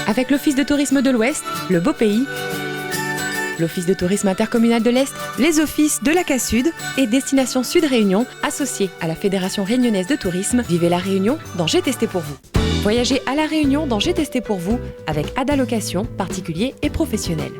Avec l'Office de tourisme de l'Ouest, le Beau Pays, l'Office de tourisme intercommunal de l'Est, les offices de la CASUD et Destination Sud Réunion, associés à la Fédération réunionnaise de tourisme, vivez la Réunion dans J'ai testé pour vous. Voyagez à la Réunion dans J'ai testé pour vous avec Ada Location, particuliers et professionnels.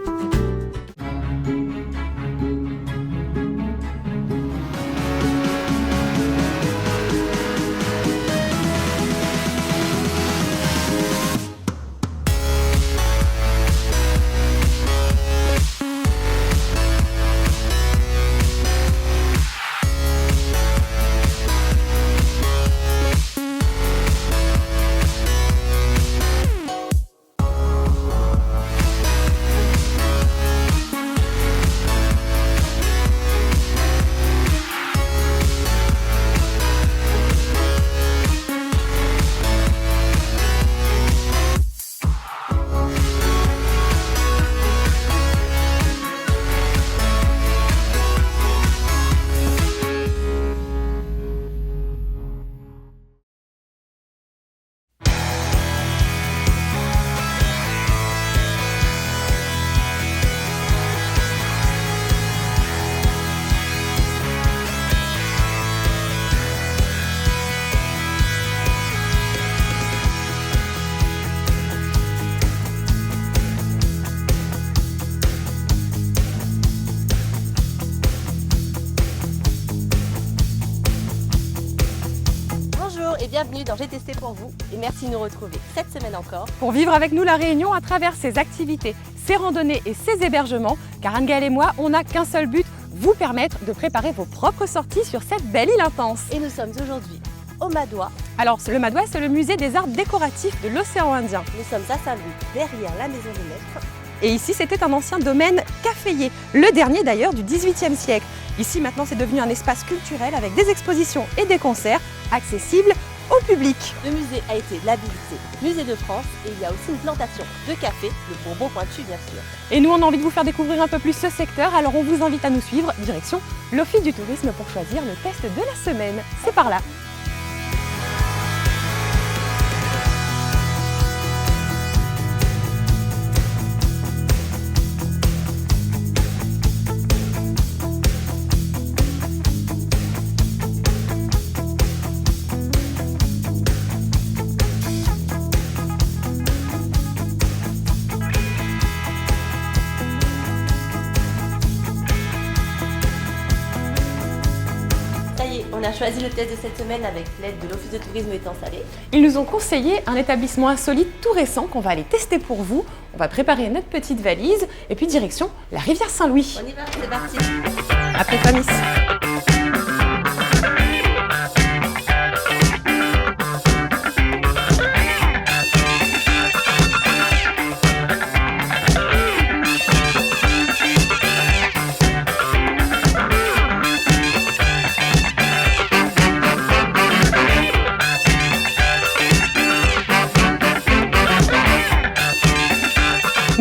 Et bienvenue dans J'ai testé pour vous et merci de nous retrouver cette semaine encore pour vivre avec nous la Réunion à travers ses activités, ses randonnées et ses hébergements. Car Anne-Gaëlle et moi, on n'a qu'un seul but, vous permettre de préparer vos propres sorties sur cette belle île intense. Et nous sommes aujourd'hui au Madois. Alors le Madois, c'est le musée des arts décoratifs de l'océan Indien. Nous sommes à Saint-Louis, derrière la maison de maître. Et ici, c'était un ancien domaine caféier, le dernier d'ailleurs du XVIIIe siècle. Ici, maintenant, c'est devenu un espace culturel avec des expositions et des concerts accessibles au public. Le musée a été labellisé Musée de France et il y a aussi une plantation de café, le Bourbon pointu bien sûr. Et nous, on a envie de vous faire découvrir un peu plus ce secteur, alors on vous invite à nous suivre, direction l'Office du tourisme pour choisir le test de la semaine. C'est par là. On a choisi le test de cette semaine avec l'aide de l'Office de tourisme étant salé. Ils nous ont conseillé un établissement insolite tout récent qu'on va aller tester pour vous. On va préparer notre petite valise et puis direction la rivière Saint-Louis. On y va, c'est parti. Après Famis.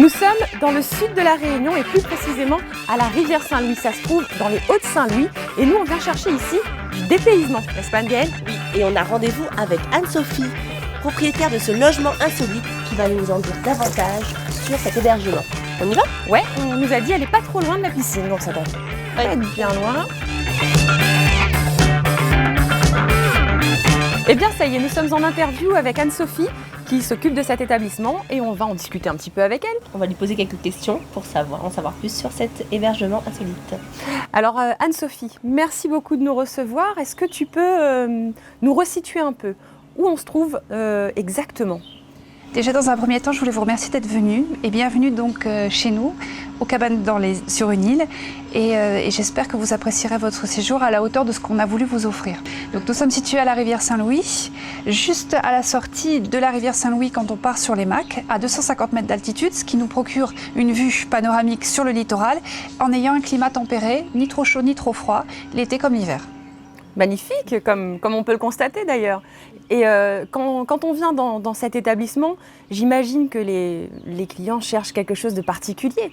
Nous sommes dans le sud de la Réunion et plus précisément à la rivière Saint-Louis. Ça se trouve dans les Hauts-de-Saint-Louis et nous on vient chercher ici du dépaysement, n'est-ce pas Anne-Gaëlle? Oui, et on a rendez-vous avec Anne-Sophie, propriétaire de ce logement insolite qui va nous en dire davantage sur cet hébergement. On y va? Ouais, on nous a dit elle est pas trop loin de la piscine, donc ça doit pas être bien loin. Eh bien ça y est, nous sommes en interview avec Anne-Sophie qui s'occupe de cet établissement et on va en discuter un petit peu avec elle. On va lui poser quelques questions pour en savoir plus sur cet hébergement insolite. Alors Anne-Sophie, merci beaucoup de nous recevoir. Est-ce que tu peux nous resituer un peu où on se trouve exactement? Déjà dans un premier temps, je voulais vous remercier d'être venu et bienvenue donc chez nous, aux cabanes sur une île et j'espère que vous apprécierez votre séjour à la hauteur de ce qu'on a voulu vous offrir. Donc nous sommes situés à la rivière Saint-Louis, juste à la sortie de la rivière Saint-Louis quand on part sur les Macs, à 250 mètres d'altitude, ce qui nous procure une vue panoramique sur le littoral en ayant un climat tempéré, ni trop chaud ni trop froid, l'été comme l'hiver. Magnifique, comme on peut le constater d'ailleurs. Et quand on vient dans cet établissement, j'imagine que les clients cherchent quelque chose de particulier.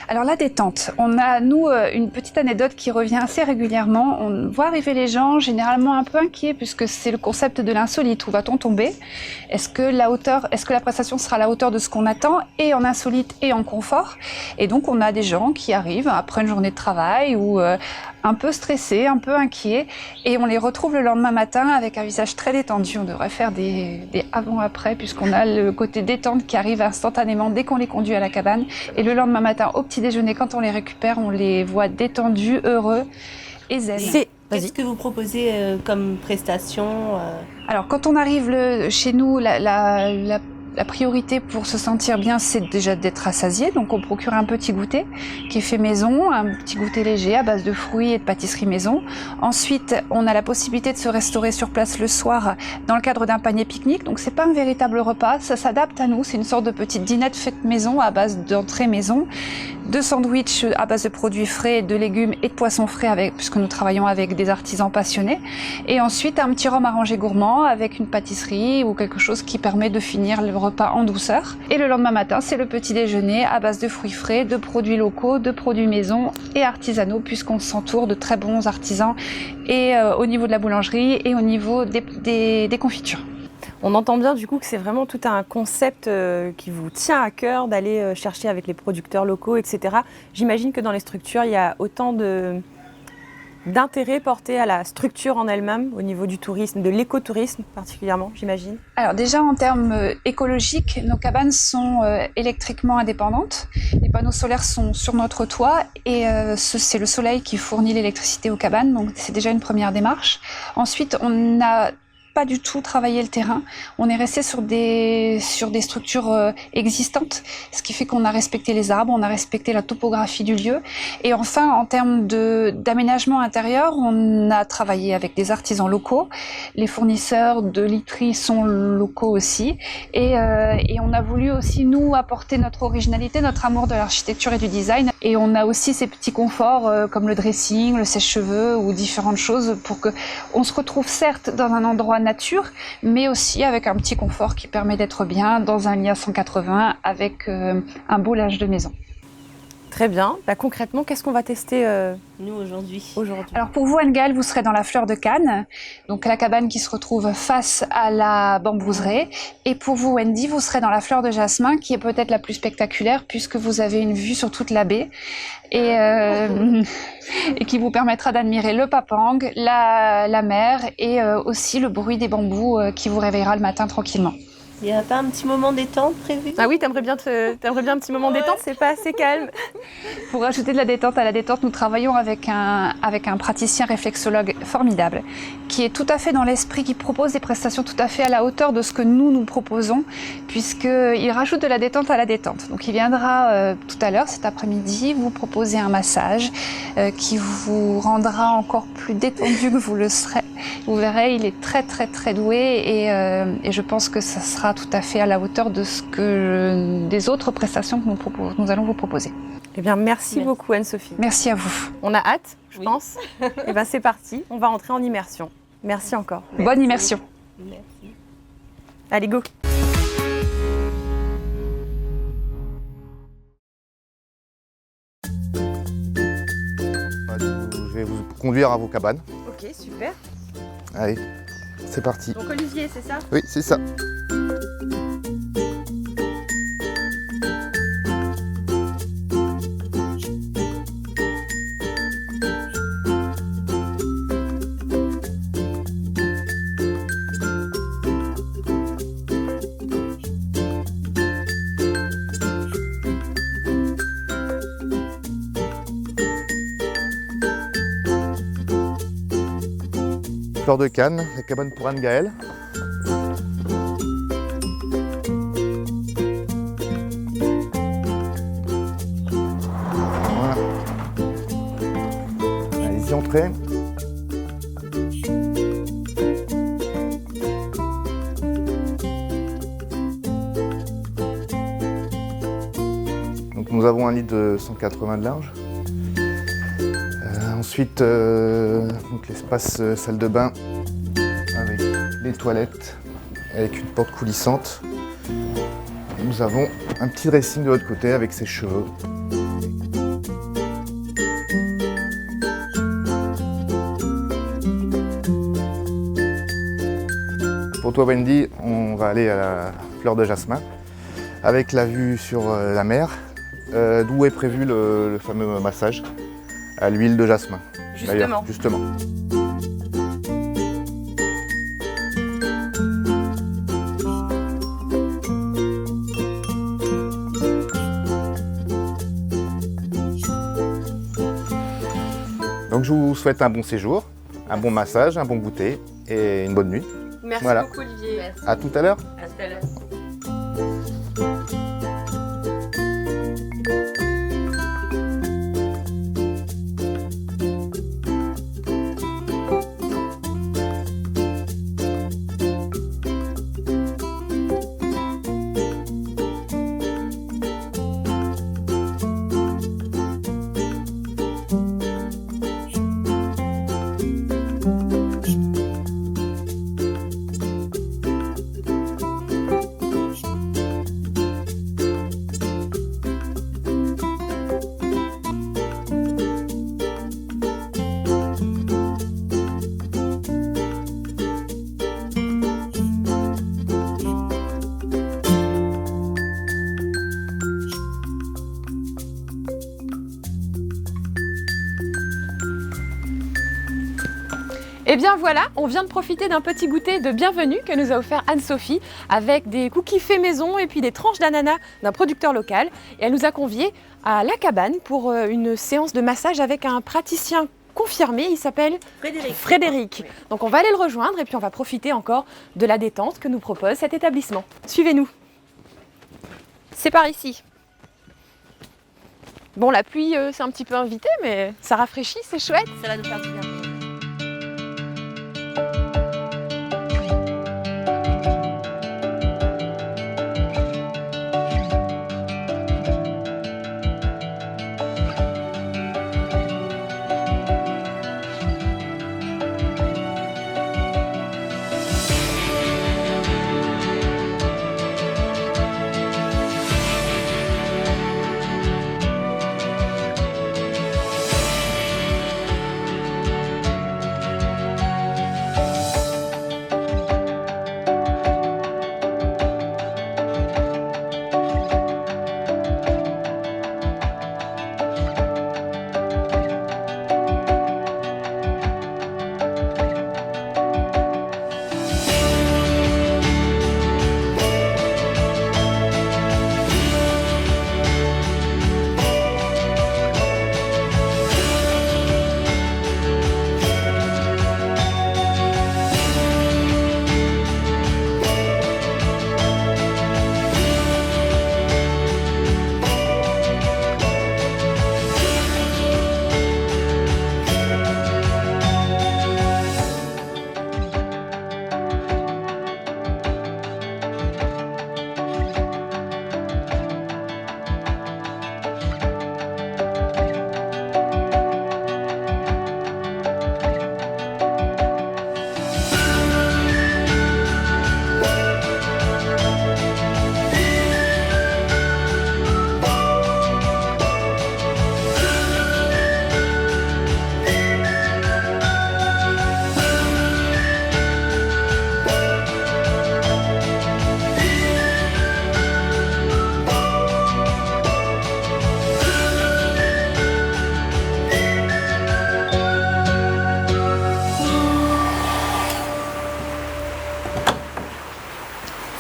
Alors la détente, on a nous une petite anecdote qui revient assez régulièrement. On voit arriver les gens généralement un peu inquiets puisque c'est le concept de l'insolite. Où va-t-on tomber? Est-ce que la prestation sera à la hauteur de ce qu'on attend et en insolite et en confort? Et donc on a des gens qui arrivent après une journée de travail ou un peu stressés, un peu inquiets, et on les retrouve le lendemain matin avec un visage très détendu. On devrait faire des avant-après puisqu'on a le côté détente qui arrive instantanément dès qu'on les conduit à la cabane. Et le lendemain matin, au petit déjeuner, quand on les récupère, on les voit détendus, heureux et zen. Qu'est-ce que vous proposez comme prestation Alors, quand on arrive chez nous, la priorité pour se sentir bien, c'est déjà d'être rassasié. Donc on procure un petit goûter qui est fait maison, un petit goûter léger à base de fruits et de pâtisserie maison. Ensuite, on a la possibilité de se restaurer sur place le soir dans le cadre d'un panier pique-nique. Donc c'est pas un véritable repas, ça s'adapte à nous. C'est une sorte de petite dînette faite maison à base d'entrée maison, de sandwichs à base de produits frais, de légumes et de poissons frais puisque nous travaillons avec des artisans passionnés. Et ensuite, un petit rhum arrangé gourmand avec une pâtisserie ou quelque chose qui permet de finir le repas en douceur. Et le lendemain matin, c'est le petit déjeuner à base de fruits frais, de produits locaux, de produits maison et artisanaux puisqu'on s'entoure de très bons artisans et au niveau de la boulangerie et au niveau des confitures. On entend bien du coup que c'est vraiment tout un concept qui vous tient à cœur d'aller chercher avec les producteurs locaux, etc. J'imagine que dans les structures, il y a autant d'intérêt porté à la structure en elle-même, au niveau du tourisme, de l'écotourisme particulièrement, j'imagine. Alors déjà en termes écologiques, nos cabanes sont électriquement indépendantes. Les panneaux solaires sont sur notre toit et c'est le soleil qui fournit l'électricité aux cabanes, donc c'est déjà une première démarche. Ensuite, on n'a pas du tout travaillé le terrain. On est resté sur des structures existantes, ce qui fait qu'on a respecté les arbres, on a respecté la topographie du lieu. Et enfin, en termes d'aménagement intérieur, on a travaillé avec des artisans locaux. Les fournisseurs de literie sont locaux aussi. Et on a voulu aussi, nous, apporter notre originalité, notre amour de l'architecture et du design. Et on a aussi ces petits conforts comme le dressing, le sèche-cheveux ou différentes choses pour qu'on se retrouve certes dans un endroit nature, mais aussi avec un petit confort qui permet d'être bien dans un lit à 180 avec un beau linge de maison. Très bien. Concrètement, qu'est-ce qu'on va tester nous aujourd'hui? Alors pour vous, Anne-Gaëlle, vous serez dans la Fleur de Cannes, donc la cabane qui se retrouve face à la bambouseraie. Et pour vous, Wendy, vous serez dans la Fleur de Jasmin, qui est peut-être la plus spectaculaire puisque vous avez une vue sur toute la baie et qui vous permettra d'admirer le Papang, la mer et aussi le bruit des bambous qui vous réveillera le matin tranquillement. Il n'y a pas un petit moment détente prévu? Ah oui, t'aimerais bien un petit moment détente, c'est pas assez calme. Pour rajouter de la détente à la détente, nous travaillons avec un praticien réflexologue formidable, qui est tout à fait dans l'esprit, qui propose des prestations tout à fait à la hauteur de ce que nous proposons, puisqu'il rajoute de la détente à la détente. Donc il viendra tout à l'heure, cet après-midi, vous proposer un massage qui vous rendra encore plus détendu que vous le serez. Vous verrez, il est très très très doué et je pense que ça sera tout à fait à la hauteur de des autres prestations que nous allons vous proposer. Eh bien, merci beaucoup Anne-Sophie. Merci à vous. On a hâte, je pense. Eh bien, c'est parti, on va entrer en immersion. Merci encore. Merci. Bonne immersion. Merci. Allez, go. Je vais vous conduire à vos cabanes. Ok, super. Allez, c'est parti. Donc Olivier, c'est ça? Oui, c'est ça. Fleur de Cannes, la cabane pour Anne-Gaëlle. Voilà. Allez-y, entrez. Donc nous avons un lit de 180 de large. Ensuite, donc l'espace salle de bain avec les toilettes avec une porte coulissante. Nous avons un petit dressing de l'autre côté avec ses cheveux. Pour toi Wendy, on va aller à la fleur de jasmin avec la vue sur la mer, d'où est prévu le fameux massage à l'huile de jasmin. Justement. Justement. Donc je vous souhaite un bon séjour, un bon massage, un bon goûter et une bonne nuit. Merci Voilà. beaucoup Olivier. À tout à l'heure. À tout à l'heure. Et bien voilà, on vient de profiter d'un petit goûter de bienvenue que nous a offert Anne-Sophie avec des cookies faits maison et puis des tranches d'ananas d'un producteur local. Et elle nous a conviés à la cabane pour une séance de massage avec un praticien confirmé, il s'appelle Frédéric. Oui. Donc on va aller le rejoindre et puis on va profiter encore de la détente que nous propose cet établissement. Suivez-nous. C'est par ici. Bon, la pluie, c'est un petit peu invité, mais ça rafraîchit, c'est chouette. Ça va nous faire du bien.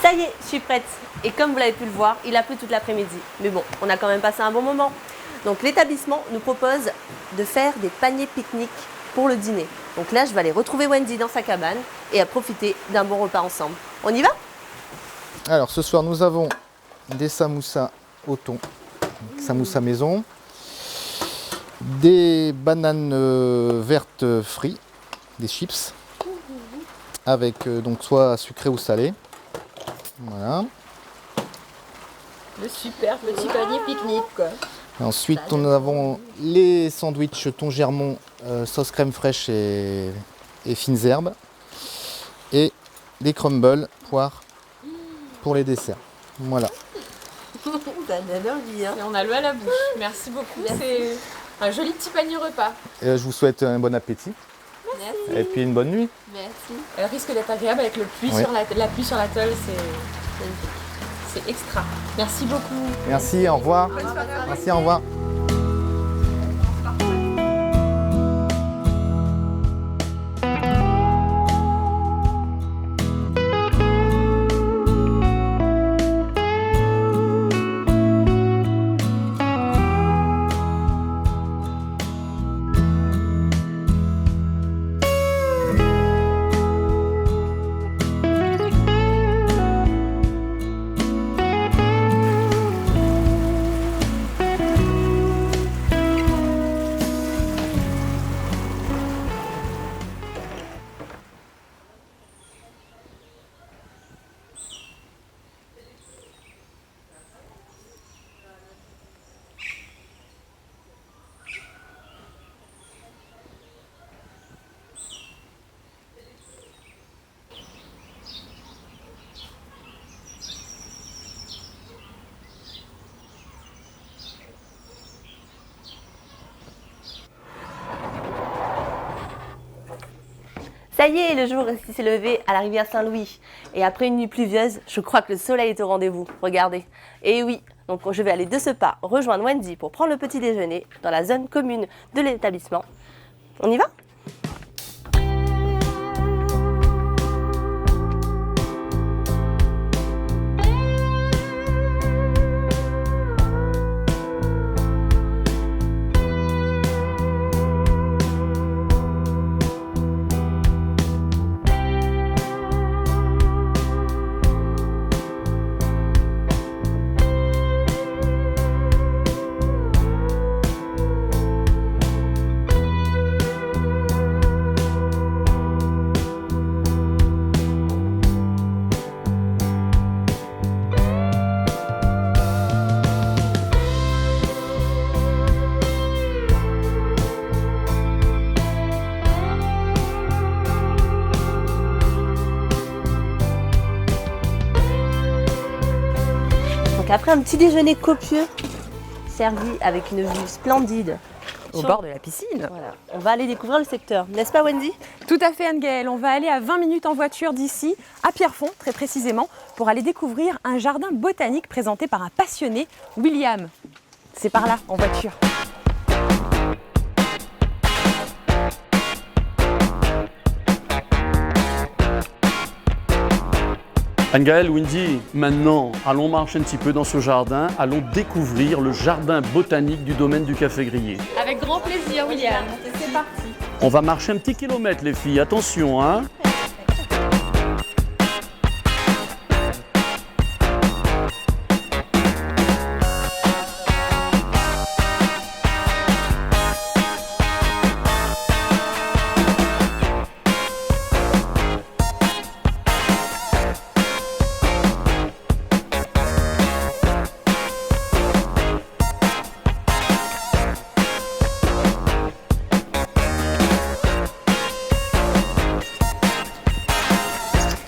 Ça y est, je suis prête. Et comme vous l'avez pu le voir, il a plu toute l'après-midi. Mais bon, on a quand même passé un bon moment. Donc l'établissement nous propose de faire des paniers pique-nique pour le dîner. Donc là, je vais aller retrouver Wendy dans sa cabane et à profiter d'un bon repas ensemble. On y va? Alors ce soir nous avons des samoussas au thon, samoussas maison, des bananes vertes frites, des chips, avec donc soit sucré ou salé. Voilà. Le super petit panier pique-nique, quoi. Et ensuite nous avons les sandwichs thon germont, sauce crème fraîche et fines herbes. Et des crumbles, poires pour les desserts. Voilà. Ça donne envie, hein. Et on a l'eau à la bouche. Merci beaucoup. C'est un joli petit panier repas. Et je vous souhaite un bon appétit Merci. et puis une bonne nuit. Merci. Elle risque d'être agréable avec le pluie Oui. sur la pluie sur la tôle. C'est extra. Merci beaucoup. Merci, au revoir. Merci, au revoir. Ça y est, le jour s'est levé à la rivière Saint-Louis. Et après une nuit pluvieuse, je crois que le soleil est au rendez-vous. Regardez. Et oui, donc je vais aller de ce pas rejoindre Wendy pour prendre le petit déjeuner dans la zone commune de l'établissement. On y va ? Donc après un petit déjeuner copieux, servi avec une vue splendide, Au bord de la piscine. voilà, on va aller découvrir le secteur. N'est-ce pas Wendy ? Tout à fait Anne-Gaëlle, on va aller à 20 minutes en voiture d'ici, à Pierrefonds très précisément, pour aller découvrir un jardin botanique présenté par un passionné, William. C'est par là, en voiture. Anne-Gaëlle, Wendy, maintenant, allons marcher un petit peu dans ce jardin, allons découvrir le jardin botanique du domaine du Café Grillé. Avec grand plaisir William, c'est parti. On va marcher un petit kilomètre les filles, attention hein.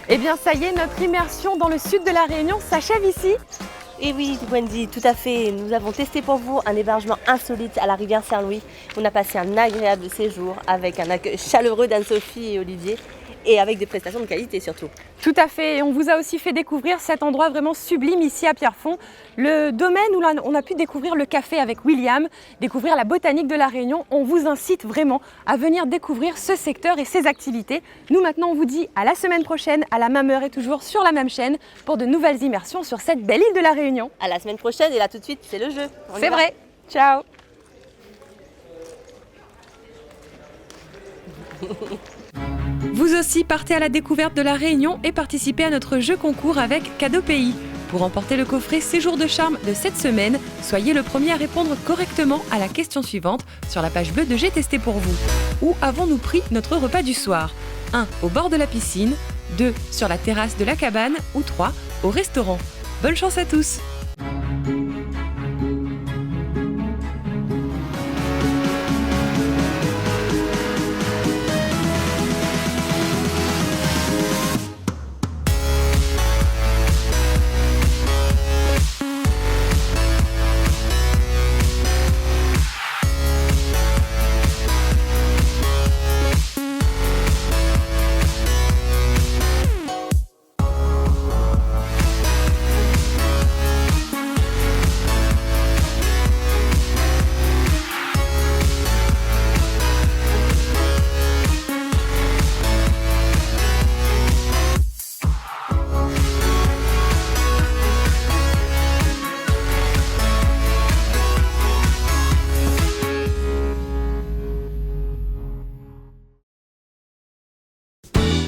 Eh bien ça y est, notre immersion dans le sud de la Réunion s'achève ici. Et oui Wendy, tout à fait. Nous avons testé pour vous un hébergement insolite à la rivière Saint-Louis. On a passé un agréable séjour avec un accueil chaleureux d'Anne-Sophie et Olivier et avec des prestations de qualité surtout. Tout à fait, et on vous a aussi fait découvrir cet endroit vraiment sublime ici à Pierrefonds, le domaine où on a pu découvrir le café avec William, découvrir la botanique de la Réunion. On vous incite vraiment à venir découvrir ce secteur et ses activités. Nous maintenant on vous dit à la semaine prochaine, à la même heure et toujours sur la même chaîne pour de nouvelles immersions sur cette belle île de la Réunion. À la semaine prochaine et là tout de suite c'est le jeu. On y C'est va. vrai. Ciao. Vous aussi partez à la découverte de la Réunion et participez à notre jeu concours avec Cadeau Pays. Pour remporter le coffret Séjour de charme de cette semaine, soyez le premier à répondre correctement à la question suivante sur la page bleue de J'ai testé pour vous. Où avons-nous pris notre repas du soir ? 1. Au bord de la piscine, 2. Sur la terrasse de la cabane ou 3. Au restaurant. Bonne chance à tous!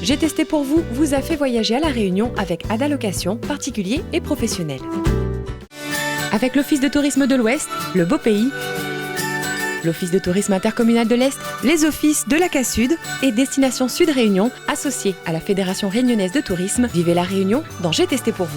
J'ai testé pour vous vous a fait voyager à La Réunion avec Ada Location, particuliers et professionnels. Avec l'Office de tourisme de l'Ouest, le Beau Pays, l'Office de tourisme intercommunal de l'Est, les offices de la CASUD et Destination Sud Réunion, associés à la Fédération réunionnaise de tourisme, vivez La Réunion dans J'ai testé pour vous.